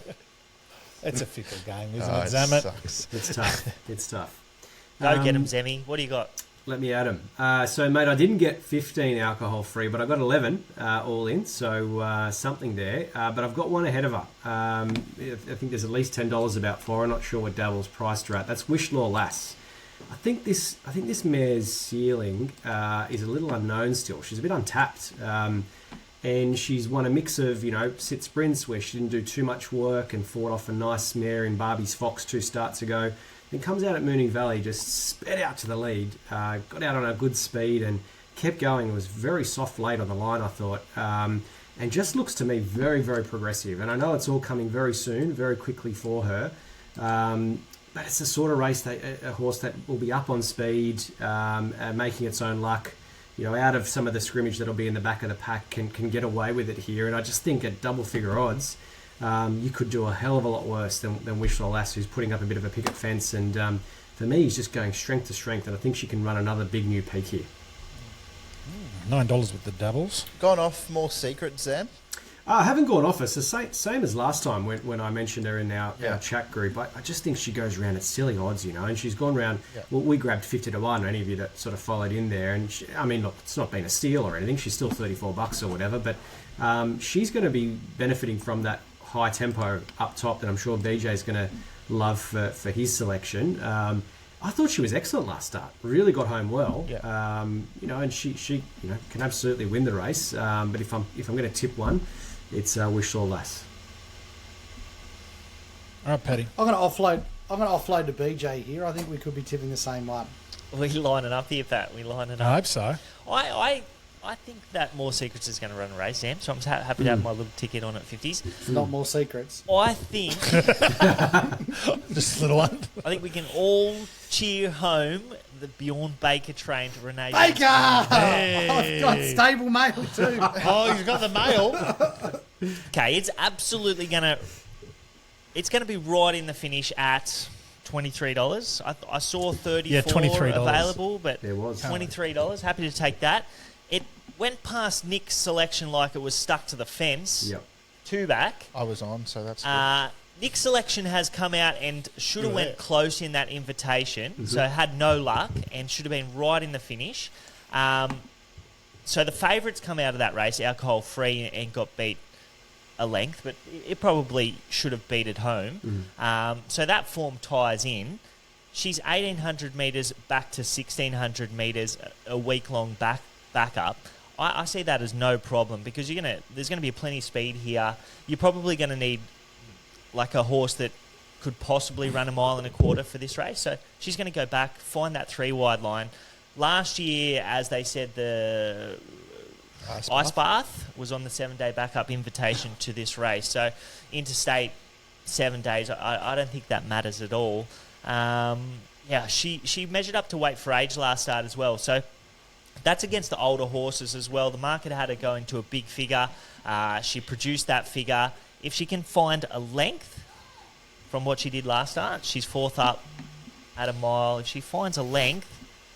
It's a fickle game, isn't Oh, it, it Zamet? sucks. It's tough. Go get him, Zemi. What do you got? Let me add them. So, mate, I didn't get 15 alcohol free, but I got 11 all in, so something there. But I've got one ahead of her. I think there's at least $10 about for her. I'm not sure what Dabble's priced her at. That's Wishlaw Lass. I think this mare's ceiling is a little unknown still. She's a bit untapped. And she's won a mix of, sit sprints where she didn't do too much work and fought off a nice mare in Barbie's Fox 2 starts ago. Then comes out at Mooning Valley, just sped out to the lead, got out on a good speed and kept going. It was very soft late on the line, I thought, and just looks to me very, very progressive. And I know it's all coming very soon, very quickly for her. But it's the sort of race that a horse that will be up on speed, making its own luck. Out of some of the scrimmage that'll be in the back of the pack can get away with it here. And I just think at double figure odds, you could do a hell of a lot worse than Wishlaw Lass, who's putting up a bit of a picket fence. And for me, he's just going strength to strength. And I think she can run another big new peak here. $9 with the doubles. Gone off more secret, Zam. I haven't gone off her. So same as last time when I mentioned her in our chat group. I just think she goes around at silly odds, and she's gone round. Yeah. Well, we grabbed 50 to 1. Any of you that sort of followed in there, and look, it's not been a steal or anything. She's still $34 or whatever, but she's going to be benefiting from that high tempo up top that I'm sure BJ is going to love for his selection. I thought she was excellent last start. Really got home well. Yeah. And she can absolutely win the race. But if I'm going to tip one, it's Wish Saw Lass. All right, Paddy. I'm going to offload to BJ here. I think we could be tipping the same one. We lining up here, Pat. We lining I up. hope so. I think that More Secrets is going to run a race, Sam. So I'm happy to have my little ticket on at 50s. Not more secrets. I think Just a little one. I think we can all cheer home the Bjorn Baker train to Renee. Baker! Hey. I've got stable mail too. Oh, he's got the mail. Okay, it's absolutely gonna. It's gonna be right in the finish at $23. I saw 34 $23 available, but There was. $23. Happy to take that. It went past Nick's selection like it was stuck to the fence. Yep. Two back. I was on, so that's good. Nick's selection has come out and should have Yeah. went close in that invitation, so had no luck and should have been right in the finish. So the favourites come out of that race alcohol free and got beat a length, but it probably should have beat it home. So that form ties in. She's 1,800 metres back to 1,600 metres, a week-long backup. I see that as no problem because there's going to be plenty of speed here. You're probably going to need like a horse that could possibly run 1.25 miles for this race. So she's going to go back, find that 3-wide line. Last year, as they said, the Ice Bath was on the 7-day backup invitation to this race. So interstate 7 days, I don't think that matters at all. She measured up to weight for age last start as well. So that's against the older horses as well. The market had her going to a big figure. She produced that figure. If she can find a length from what she did last start, she's fourth up at a mile. If she finds a length,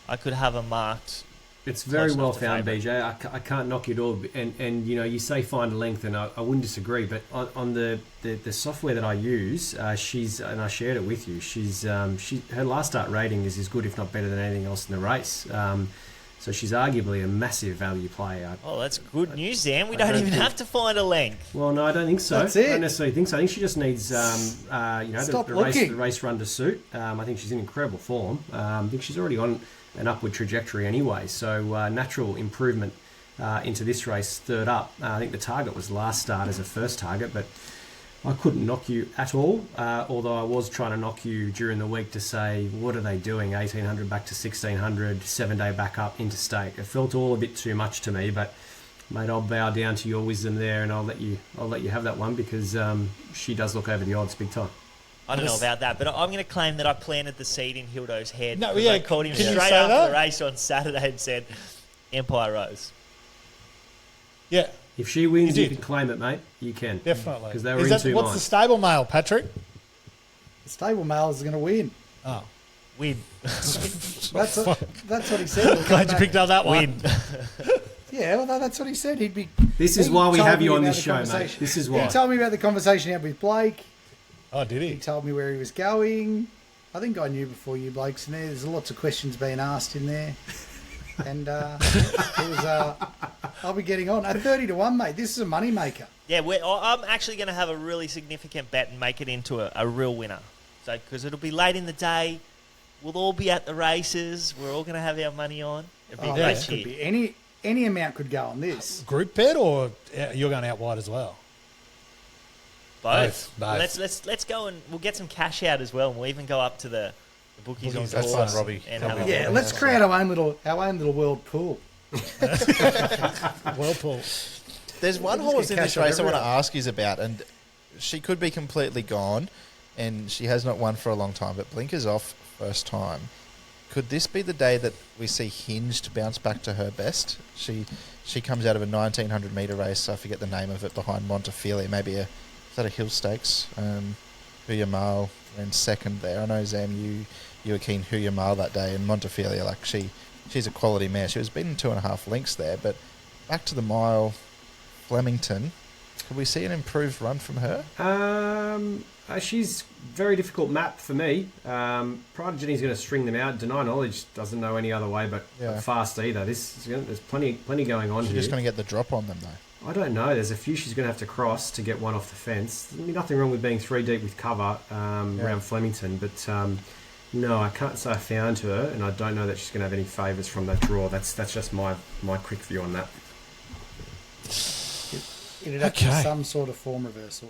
I could have her marked. It's very Close well enough to found, favourite. BJ. I can't knock you at all. And you say find a length, and I wouldn't disagree. But on the software that I use, and I shared it with you. Her last start rating is as good, if not better, than anything else in the race. So she's arguably a massive value player. Oh, that's good news, Dan. We I don't don't even think- have to find a length. Well, no, I don't think so. That's it. I don't necessarily think so. I think she just needs, Stop the looking. race run to suit. I think she's in incredible form. I think she's already on an upward trajectory anyway. So natural improvement into this race, third up. I think the target was last start as a first target, but I couldn't knock you at all. Although I was trying to knock you during the week to say, what are they doing? 1,800 back to 1,600, 7-day back up interstate. It felt all a bit too much to me, but mate, I'll bow down to your wisdom there, and I'll let you have that one because she does look over the odds big time. I don't know about that, but I'm going to claim that I planted the seed in Hildo's head. No, because yeah, I called him can you straight say after that? the race on Saturday and said, Empire Rose. Yeah, If she wins, You you did. can claim it, mate. You can. definitely. Because they were in two What's the minds. stable mail, Patrick? The stable mail is going to win. Oh, Win. That's what he said. glad you picked up that one. Win. Yeah, well, that's what he said. He'd be. This is he why we told have me you on about this the show, mate. conversation. This is He why. told me about the conversation he had with Blake. Oh, did He he? told me where he was going. I think I knew before you blokes in there. There's lots of questions being asked in there. And I'll be getting on. At 30 to 1, mate, this is a money maker. Yeah, I'm actually going to have a really significant bet and make it into a real winner. So, because it'll be late in the day, we'll all be at the races. We're all going to have our money on. It'll be a Oh, great this could cheer. be any amount could go on this. Group bet or you're going out wide as well? Both. Both. Let's go and we'll get some cash out as well, and we'll even go up to the bookies on That's course fun, Robbie. and Come have on. a Yeah, let's create our own little world pool. Well, Paul. There's one Just horse get in this cash off race I want to everyone. ask you about, and she could be completely gone, and she has not won for a long time, but blinkers off first time. Could this be the day that we see Hinged bounce back to her best? She comes out of a 1,900 metre race, I forget the name of it, behind Montefiore, maybe is that a Hill Stakes? Huyamal ran second there. I know, Zam, you were keen Huyamal that day, and Montefiore, like she's a quality mare. She was beaten 2.5 lengths there, but back to the mile, Flemington. Could we see an improved run from her? She's very difficult map for me. Pride Jenny's going to string them out. Deny Knowledge doesn't know any other way but fast either. There's plenty going on She's here. just going to get the drop on them, though. I don't know. There's a few she's going to have to cross to get one off the fence. There's nothing wrong with being 3 deep with cover around Flemington, but No, I can't say I found her, and I don't know that she's going to have any favours from that draw. That's just my quick view on that. It'd have to be Okay. some sort of form reversal.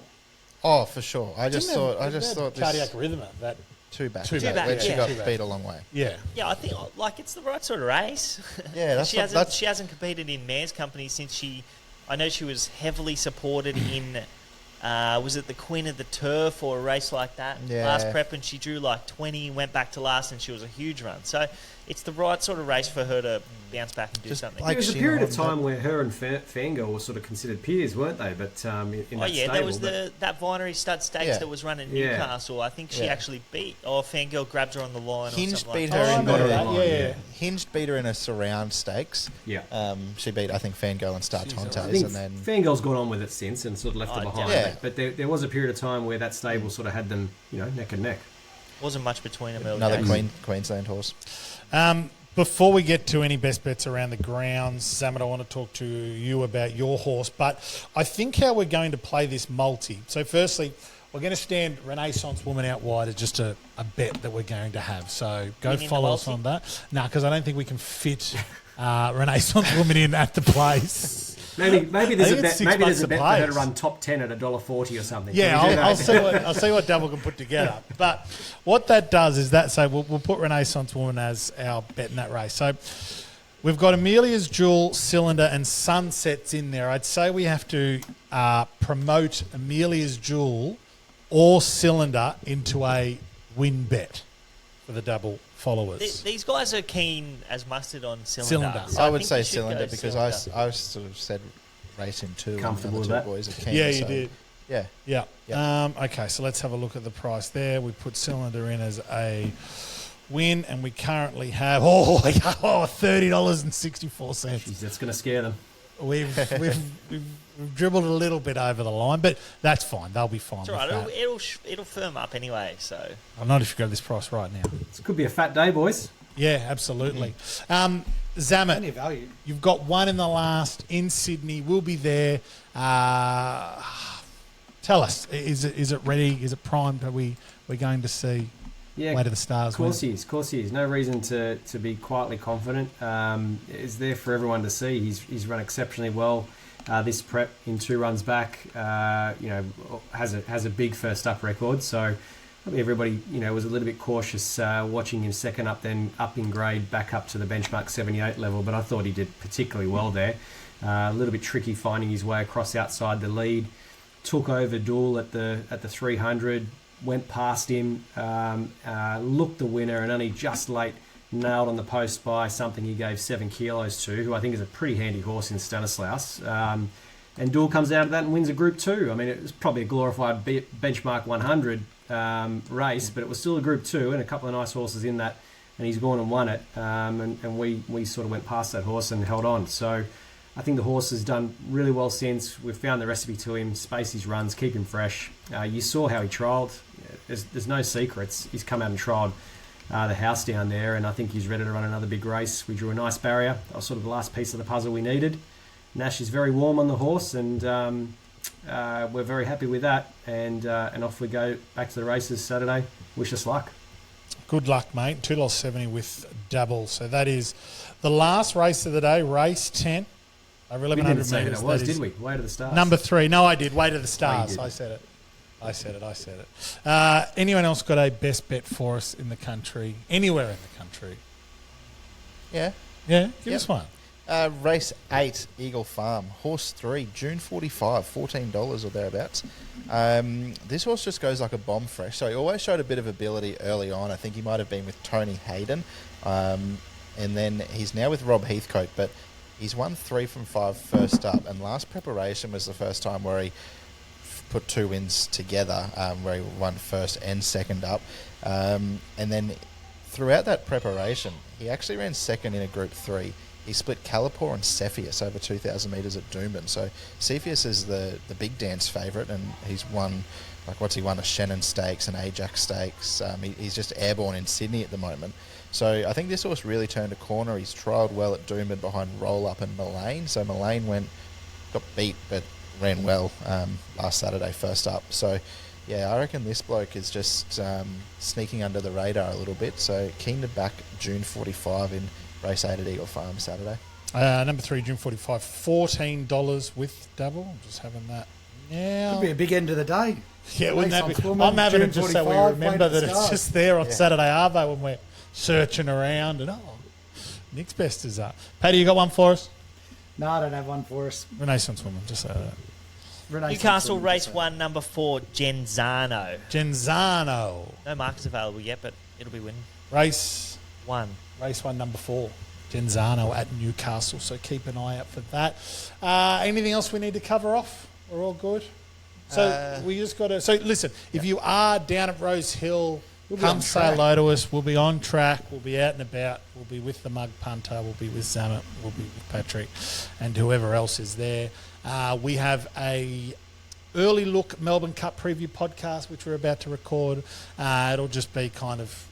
Oh, for sure. I just thought cardiac this rhythm that. two back, Two yeah, back, when she yeah. got Two back. beat a long way. Yeah. Yeah, I think like it's the right sort of race. Yeah, that's she what- hasn't that's- she hasn't competed in mares company since I know she was heavily supported in. Was it the Queen of the Turf or a race like that Yeah. last prep, and she drew like 20, went back to last, and she was a huge run. So it's the right sort of race for her to bounce back and do Just something. like- There was a she period of won time where her and Fangirl were sort of considered peers, weren't they? But in Oh that yeah, stable, there was but- that Vinery Stud Stakes Yeah. that was run in Yeah. Newcastle. I think she Yeah. actually beat. Or Fangirl grabbed her on the line. or Hinged something beat like her that. in got her the on the line, yeah. Hinged beat her in a surround stakes. Yeah. She beat I think Fangirl and Star I Tontes, think and then Fangirl's gone on with it since and sort of left her Oh, behind. yeah. But there was a period of time where that stable sort of had them, neck and neck. Wasn't much between them. early another days. Queensland horse. Before we get to any best bets around the grounds, Zamet, I want to talk to you about your horse. But I think how we're going to play this multi. So firstly, we're going to stand Renaissance Woman out wide as just a bet that we're going to have. So go Winning the follow us multi? on that. No, because I don't think we can fit Renaissance Woman in at the place. Maybe there's think a it's bet. Maybe there's $6 a a bet for her to place. run top 10 at $1.40 or something. Yeah, Can we do I'll that? see what Double can put together. But what that does is that we'll put Renaissance Woman as our bet in that race. So we've got Amelia's Jewel, Cylinder, and Sunsets in there. I'd say we have to promote Amelia's Jewel or Cylinder into a win bet for the double followers. These guys are keen as mustard on Cylinder. Cylinder. So I would think say you should Cylinder go because Cylinder. I sort of said racing two. Comfortable and with the other that? two boys are keen, Yeah, you so, did. Yeah. Yeah. Yeah. Okay, so let's have a look at the price there. We put Cylinder in as a win, and we currently have $30.64. Jeez, that's going to scare them. We've dribbled a little bit over the line, but that's fine. They'll be fine It's with all right. that. It'll firm up anyway. So I'm not if you grab this price right now. This could be a fat day, boys. Yeah, absolutely. Plenty Zamet, of value. you've got one in the last in Sydney. We'll be there. Tell us, is it ready? Is it primed? Are we're going to see Yeah, Way to the Stars? Of course win? he is. Of course he is. No reason to be quietly confident. It's there for everyone to see. He's run exceptionally well this prep in 2 runs back. Has a big first up record. So probably everybody was a little bit cautious watching him second up, then up in grade, back up to the benchmark 78 level. But I thought he did particularly well there. A little bit tricky finding his way across outside the lead. Took over Dool at the 300. Went past him, looked the winner, and only just late nailed on the post by something he gave 7 kilos to, who I think is a pretty handy horse in Stanislaus. And Dool comes out of that and wins a Group 2. I mean, it was probably a glorified benchmark 100 race, but it was still a Group 2 and a couple of nice horses in that, and he's gone and won it. And we sort of went past that horse and held on. So I think the horse has done really well since. We've found the recipe to him, space his runs, keep him fresh. You saw how he trialled. There's no secrets. He's come out and trialled the house down there, and I think he's ready to run another big race. We drew a nice barrier. That was sort of the last piece of the puzzle we needed. Nash is very warm on the horse, and we're very happy with that. And off we go back to the races Saturday. Wish us luck. Good luck, mate. $2.70 with double. So that is the last race of the day, race 10 over We 1100 didn't say who metres. that was, That is did we? Way to the stars. Number 3. No, I did. Way to the Stars. did. I said it. Anyone else got a best bet for us in the country? Anywhere in the country? Yeah. Yeah, give Yep. us one. Race 8, Eagle Farm. Horse 3, June 45, $14 or thereabouts. This horse just goes like a bomb fresh. So he always showed a bit of ability early on. I think he might have been with Tony Hayden. And then he's now with Rob Heathcote. But he's won 3 from 5 first up. And last preparation was the first time where he put 2 wins together, where he won first and second up. And then throughout that preparation, he actually ran second in a Group 3. He split Calipor and Cepheus over 2,000 metres at Doomben. So Cepheus is the big dance favourite, and he's won, he won a Shannon Stakes and Ajax Stakes. He's just airborne in Sydney at the moment. So I think this horse really turned a corner. He's trialled well at Doomben behind Roll Up and Mullane. So Mullane got beat, but ran well last Saturday first up. So Yeah, I reckon this bloke is just sneaking under the radar a little bit. So keen to back June 45 in race 8 at Eagle Farm Saturday. Number 3, June 45, $14 with double. I'm just having that now. Could be a big end of the day. Yeah, wouldn't that be? Race on I'm having June it just so we 45, remember wait that to it's start. just there on Saturday Arvo when we're searching around and Nick's best is up. Paddy, you got one for us? No, I don't have one for us. Renaissance woman, just say that. Renaissance Newcastle women, race just 1, number 4, Genzano. Genzano. No markers available yet, but it'll be winning. Race 1. 1, number 4. Genzano at Newcastle, so keep an eye out for that. Anything else we need to cover off? We're all good? So we just got to... So listen, if you are down at Rose Hill, come say hello to us. We'll be on track. We'll be out and about. We'll be with the Mug Punter. We'll be with Zamet. We'll be with Patrick and whoever else is there. We have a early look Melbourne Cup preview podcast, which we're about to record. It'll just be kind of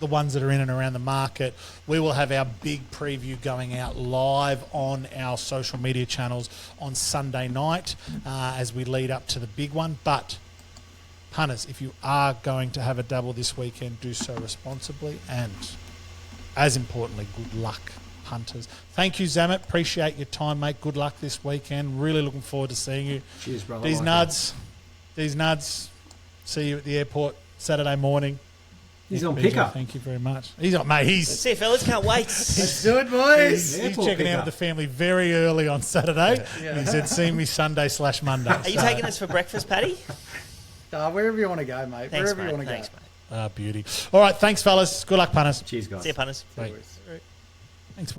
the ones that are in and around the market. We will have our big preview going out live on our social media channels on Sunday night as we lead up to the big one. But punters, if you are going to have a double this weekend, do so responsibly and, as importantly, good luck, punters. Thank you, Zamet. Appreciate your time, mate. Good luck this weekend. Really looking forward to seeing you. Cheers, brother. These nuds. See you at the airport Saturday morning. He's on BJ, pickup. Thank you very much. He's on, mate. See you, fellas. Can't wait. Let's do it, boys. He's checking out with the family very early on Saturday. And he said, see me Sunday/Monday. Are you taking us for breakfast, Paddy? Wherever you want to go, mate. Thanks, Wherever mate. you want to Thanks, go. mate. Beauty. All right, thanks, fellas. Good luck, punters. Cheers, guys. See you, punters. Bye. Boys.